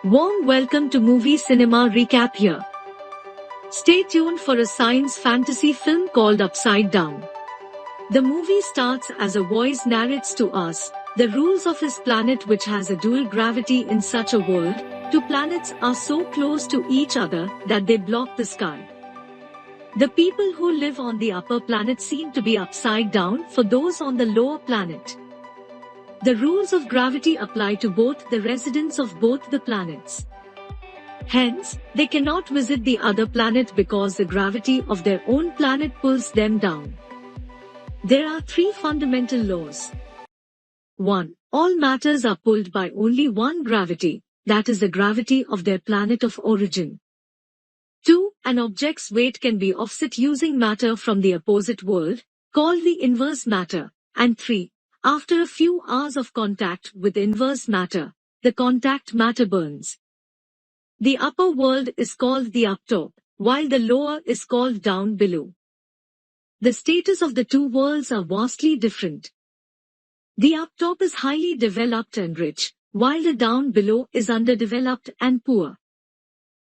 Warm welcome to Movie Cinema Recap here. Stay tuned for a science fantasy film called Upside Down. The movie starts as a voice narrates to us the rules of his planet, which has a dual gravity. In such a world, two planets are so close to each other that they block the sky. The people who live on the upper planet seem to be upside down for those on the lower planet. The rules of gravity apply to both the residents of both the planets. Hence, they cannot visit the other planet because the gravity of their own planet pulls them down. There are three fundamental laws. 1. All matters are pulled by only one gravity, that is the gravity of their planet of origin. 2. An object's weight can be offset using matter from the opposite world, called the inverse matter. And 3. After a few hours of contact with inverse matter, the contact matter burns. The upper world is called the uptop, while the lower is called down below. The status of the two worlds are vastly different. The uptop is highly developed and rich, while the down below is underdeveloped and poor.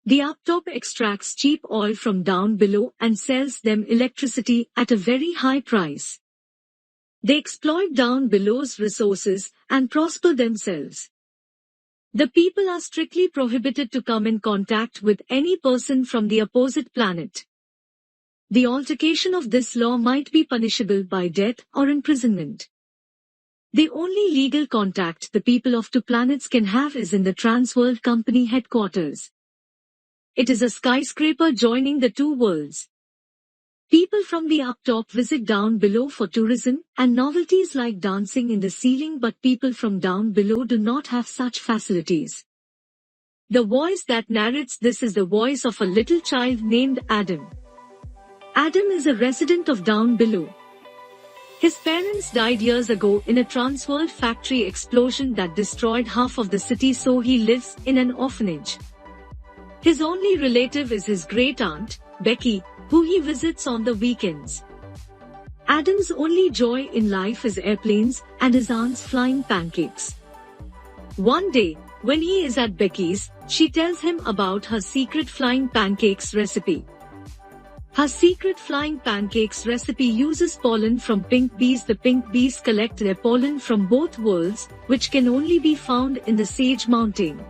The uptop extracts cheap oil from down below and sells them electricity at a very high price. They exploit down below's resources and prosper themselves. The people are strictly prohibited to come in contact with any person from the opposite planet. The altercation of this law might be punishable by death or imprisonment. The only legal contact the people of two planets can have is in the Transworld Company headquarters. It is a skyscraper joining the two worlds. People from the uptop visit down below for tourism and novelties like dancing in the ceiling, but people from down below do not have such facilities. The voice that narrates this is the voice of a little child named Adam. Adam is a resident of down below. His parents died years ago in a Transworld factory explosion that destroyed half of the city, so he lives in an orphanage. His only relative is his great-aunt, Becky, who he visits on the weekends. Adam's only joy in life is airplanes and his aunt's flying pancakes. One day, when he is at Becky's, she tells him about her secret flying pancakes recipe. Her secret flying pancakes recipe uses pollen from pink bees. The pink bees collect their pollen from both worlds, which can only be found in the Sage Mountain.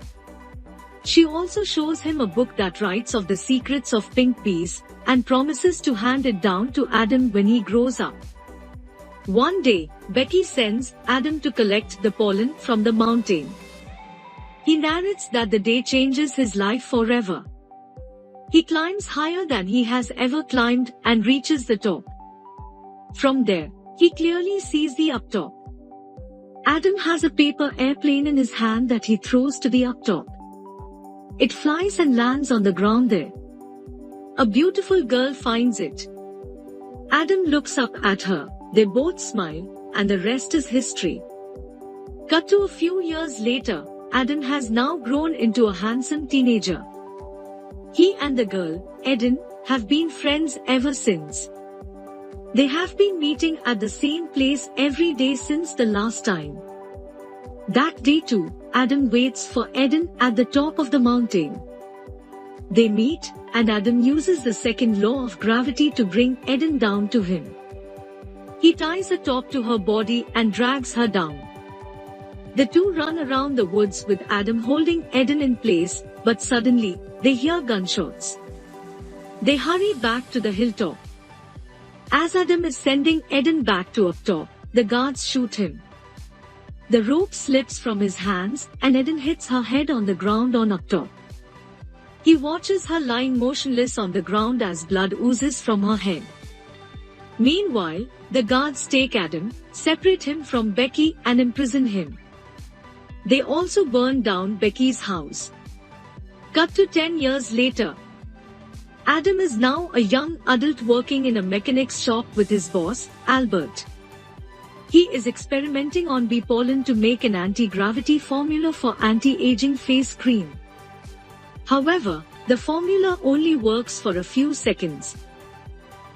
She also shows him a book that writes of the secrets of pink bees, and promises to hand it down to Adam when he grows up. One day, Becky sends Adam to collect the pollen from the mountain. He narrates that the day changes his life forever. He climbs higher than he has ever climbed and reaches the top. From there, he clearly sees the uptop. Adam has a paper airplane in his hand that he throws to the uptop. It flies and lands on the ground there. A beautiful girl finds it. Adam looks up at her, they both smile, and the rest is history. Cut to a few years later, Adam has now grown into a handsome teenager. He and the girl, Eden, have been friends ever since. They have been meeting at the same place every day since the last time. That day too, Adam waits for Eden at the top of the mountain. They meet, and Adam uses the second law of gravity to bring Eden down to him. He ties a top to her body and drags her down. The two run around the woods with Adam holding Eden in place, but suddenly, they hear gunshots. They hurry back to the hilltop. As Adam is sending Eden back to up top, the guards shoot him. The rope slips from his hands, and Eden hits her head on the ground on up top. He watches her lying motionless on the ground as blood oozes from her head. Meanwhile, the guards take Adam, separate him from Becky, and imprison him. They also burn down Becky's house. Cut to 10 years later. Adam is now a young adult working in a mechanic's shop with his boss, Albert. He is experimenting on bee pollen to make an anti-gravity formula for anti-aging face cream. However, the formula only works for a few seconds.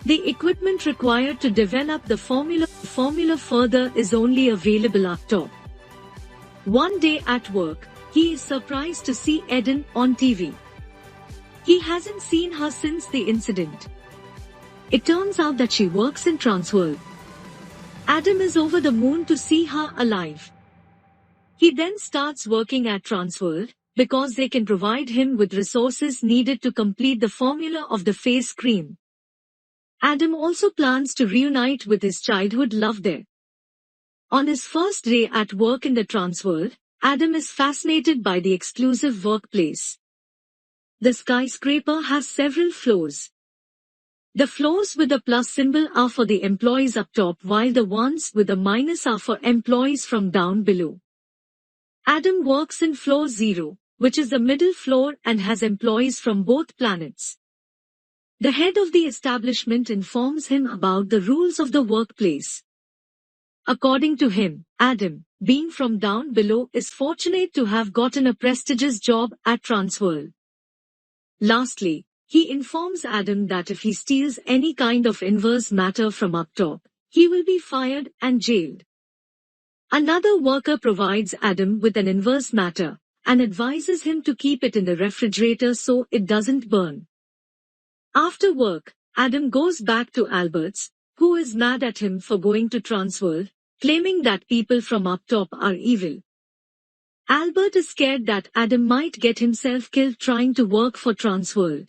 The equipment required to develop the formula further is only available up top. One day at work, He is surprised to see Eden on TV. He hasn't seen her since the incident. It turns out that she works in Transworld. Adam is over the moon to see her alive. He then starts working at Transworld, because they can provide him with resources needed to complete the formula of the face cream. Adam also plans to reunite with his childhood love there. On his first day at work in the Transworld, Adam is fascinated by the exclusive workplace. The skyscraper has several floors. The floors with the plus symbol are for the employees up top, while the ones with the minus are for employees from down below. Adam works in floor 0, which is the middle floor and has employees from both planets. The head of the establishment informs him about the rules of the workplace. According to him, Adam, being from down below, is fortunate to have gotten a prestigious job at Transworld. Lastly, he informs Adam that if he steals any kind of inverse matter from up top, he will be fired and jailed. Another worker provides Adam with an inverse matter and advises him to keep it in the refrigerator so it doesn't burn. After work, Adam goes back to Albert's, who is mad at him for going to Transworld, claiming that people from up top are evil. Albert is scared that Adam might get himself killed trying to work for Transworld.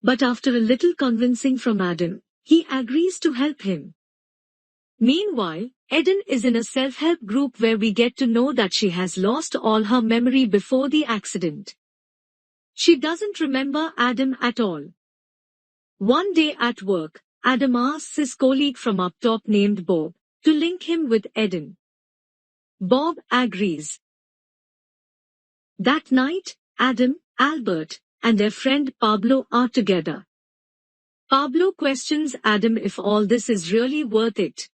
But after a little convincing from Adam, he agrees to help him. Meanwhile, Eden is in a self-help group where we get to know that she has lost all her memory before the accident. She doesn't remember Adam at all. One day at work, Adam asks his colleague from up top named Bob to link him with Eden. Bob agrees. That night, Adam, Albert, and their friend Pablo are together. Pablo questions Adam if all this is really worth it.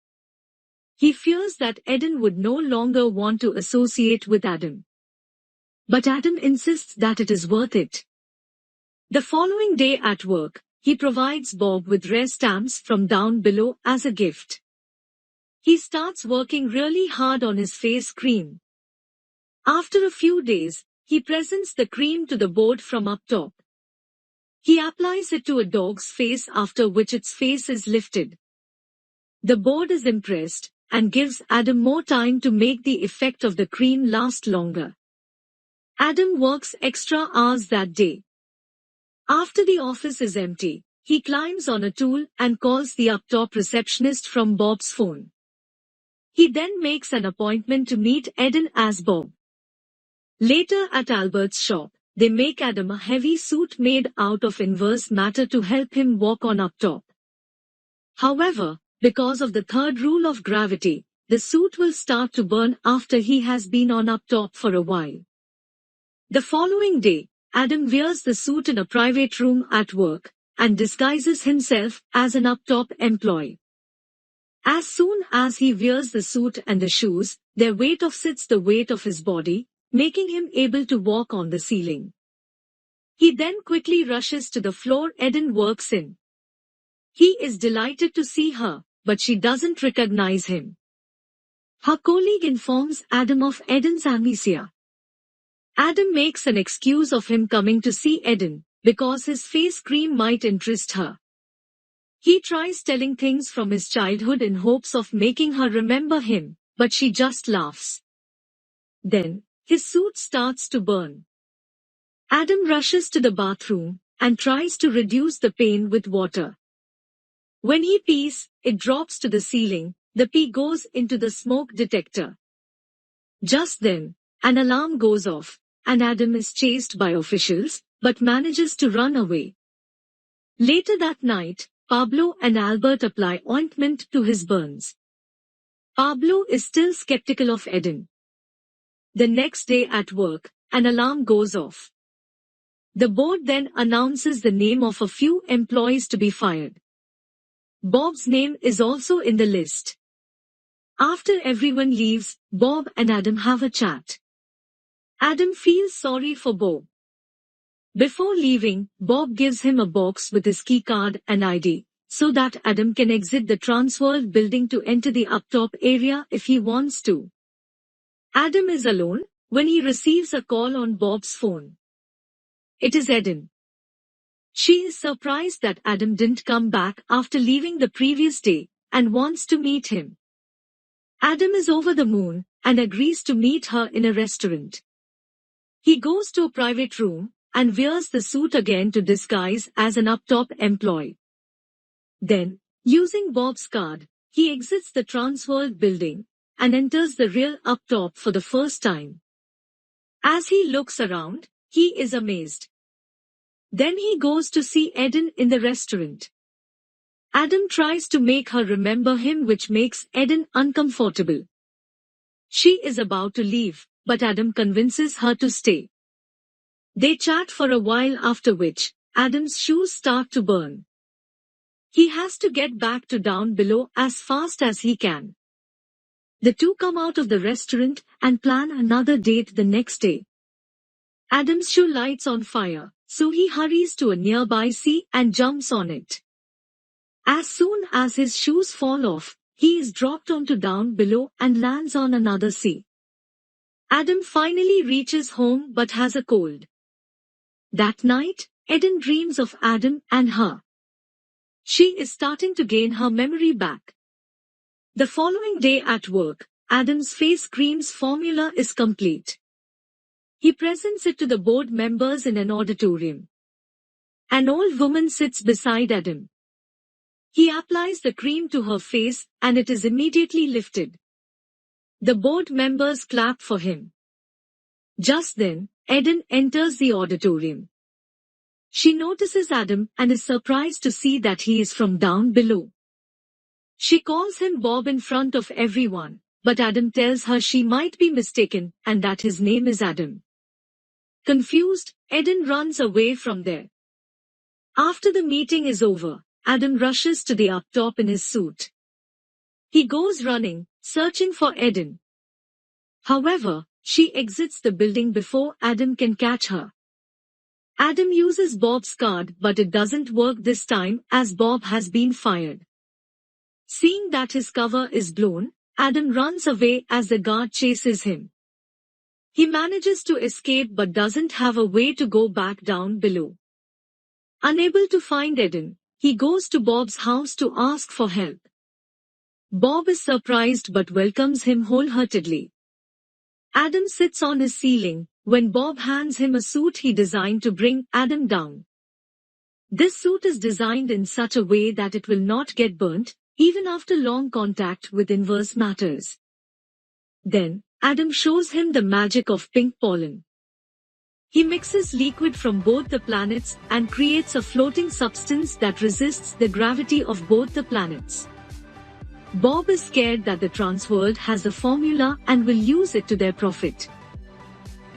He fears that Eden would no longer want to associate with Adam. But Adam insists that it is worth it. The following day at work, he provides Bob with rare stamps from down below as a gift. He starts working really hard on his face cream. After a few days, he presents the cream to the board from up top. He applies it to a dog's face, after which its face is lifted. The board is impressed and gives Adam more time to make the effect of the cream last longer. Adam works extra hours that day. After the office is empty, he climbs on a tool and calls the up-top receptionist from Bob's phone. He then makes an appointment to meet Eden as Bob. Later at Albert's shop, they make Adam a heavy suit made out of inverse matter to help him walk on up top. However, because of the third rule of gravity, the suit will start to burn after he has been on up top for a while. The following day, Adam wears the suit in a private room at work and disguises himself as an up top employee. As soon as he wears the suit and the shoes, their weight offsets the weight of his body, making him able to walk on the ceiling. He then quickly rushes to the floor Eden works in. He is delighted to see her, but she doesn't recognize him. Her colleague informs Adam of Eden's amnesia. Adam makes an excuse of him coming to see Eden, because his face cream might interest her. He tries telling things from his childhood in hopes of making her remember him, but she just laughs. Then, his suit starts to burn. Adam rushes to the bathroom and tries to reduce the pain with water. When he pees, it drops to the ceiling. The pee goes into the smoke detector. Just then, an alarm goes off, and Adam is chased by officials, but manages to run away. Later that night, Pablo and Albert apply ointment to his burns. Pablo is still skeptical of Eden. The next day at work, an alarm goes off. The board then announces the name of a few employees to be fired. Bob's name is also in the list. After everyone leaves, Bob and Adam have a chat. Adam feels sorry for Bob. Before leaving, Bob gives him a box with his key card and ID, so that Adam can exit the Transworld building to enter the up-top area if he wants to. Adam is alone, when he receives a call on Bob's phone. It is Eden. She is surprised that Adam didn't come back after leaving the previous day and wants to meet him. Adam is over the moon and agrees to meet her in a restaurant. He goes to a private room and wears the suit again to disguise as an up-top employee. Then, using Bob's card, he exits the Transworld building and enters the real up-top for the first time. As he looks around, he is amazed. Then he goes to see Eden in the restaurant. Adam tries to make her remember him, which makes Eden uncomfortable. She is about to leave, but Adam convinces her to stay. They chat for a while, after which Adam's shoes start to burn. He has to get back to down below as fast as he can. The two come out of the restaurant and plan another date the next day. Adam's shoe lights on fire, so he hurries to a nearby sea and jumps on it. As soon as his shoes fall off, he is dropped onto down below and lands on another sea. Adam finally reaches home but has a cold. That night, Eden dreams of Adam and her. She is starting to gain her memory back. The following day at work, Adam's face cream's formula is complete. He presents it to the board members in an auditorium. An old woman sits beside Adam. He applies the cream to her face and it is immediately lifted. The board members clap for him. Just then, Eden enters the auditorium. She notices Adam and is surprised to see that he is from down below. She calls him Bob in front of everyone, but Adam tells her she might be mistaken and that his name is Adam. Confused, Eden runs away from there. After the meeting is over, Adam rushes to the up-top in his suit. He goes running, searching for Eden. However, she exits the building before Adam can catch her. Adam uses Bob's card, but it doesn't work this time as Bob has been fired. Seeing that his cover is blown, Adam runs away as the guard chases him. He manages to escape but doesn't have a way to go back down below. Unable to find Eden, he goes to Bob's house to ask for help. Bob is surprised but welcomes him wholeheartedly. Adam sits on his ceiling when Bob hands him a suit he designed to bring Adam down. This suit is designed in such a way that it will not get burnt, even after long contact with inverse matters. Then, Adam shows him the magic of pink pollen. He mixes liquid from both the planets and creates a floating substance that resists the gravity of both the planets. Bob is scared that the Transworld has the formula and will use it to their profit.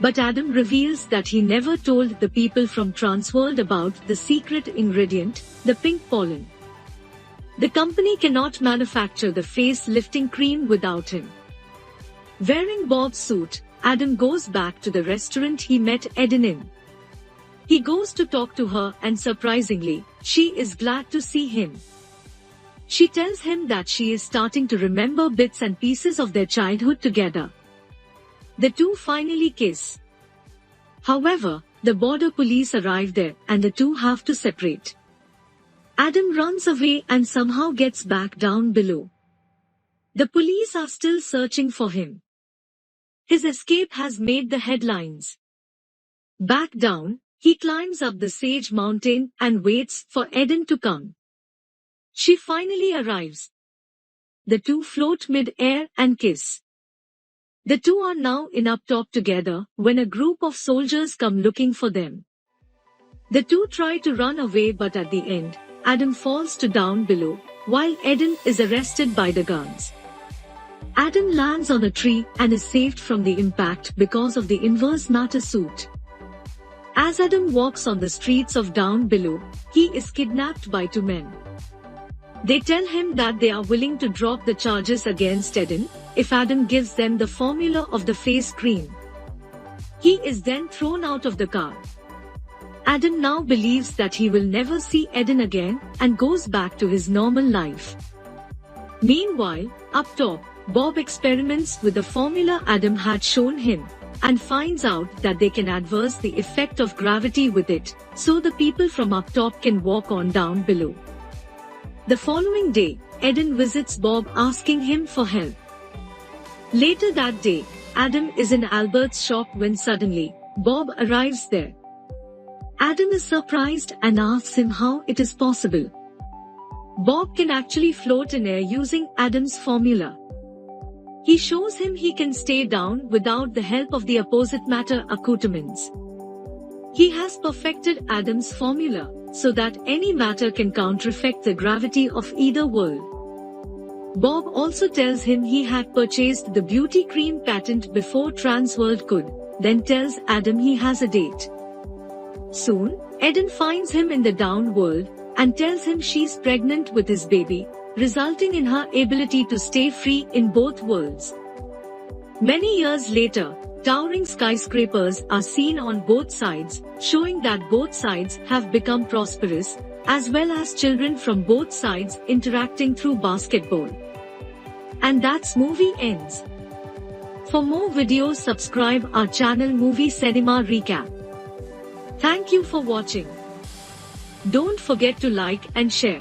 But Adam reveals that he never told the people from Transworld about the secret ingredient, the pink pollen. The company cannot manufacture the face-lifting cream without him. Wearing Bob's suit, Adam goes back to the restaurant he met Eden in. He goes to talk to her and surprisingly, she is glad to see him. She tells him that she is starting to remember bits and pieces of their childhood together. The two finally kiss. However, the border police arrive there and the two have to separate. Adam runs away and somehow gets back down below. The police are still searching for him. His escape has made the headlines. Back down, he climbs up the Sage Mountain and waits for Eden to come. She finally arrives. The two float mid-air and kiss. The two are now in up top together when a group of soldiers come looking for them. The two try to run away but at the end, Adam falls to down below, while Eden is arrested by the guards. Adam lands on a tree and is saved from the impact because of the inverse matter suit. As Adam walks on the streets of down below, he is kidnapped by two men. They tell him that they are willing to drop the charges against Eden if Adam gives them the formula of the face cream. He is then thrown out of the car. Adam now believes that he will never see Eden again and goes back to his normal life. Meanwhile, up top, Bob experiments with the formula Adam had shown him, and finds out that they can adverse the effect of gravity with it, so the people from up top can walk on down below. The following day, Eden visits Bob asking him for help. Later that day, Adam is in Albert's shop when suddenly, Bob arrives there. Adam is surprised and asks him how it is possible. Bob can actually float in air using Adam's formula. He shows him he can stay down without the help of the opposite matter accoutrements. He has perfected Adam's formula, so that any matter can counter-effect the gravity of either world. Bob also tells him he had purchased the beauty cream patent before Transworld could, then tells Adam he has a date. Soon, Eden finds him in the down world, and tells him she's pregnant with his baby, resulting in her ability to stay free in both worlds. Many years later, towering skyscrapers are seen on both sides, showing that both sides have become prosperous, as well as children from both sides interacting through basketball. And that's movie ends. For more videos, subscribe our channel Movie Cinema Recap. Thank you for watching. Don't forget to like and share.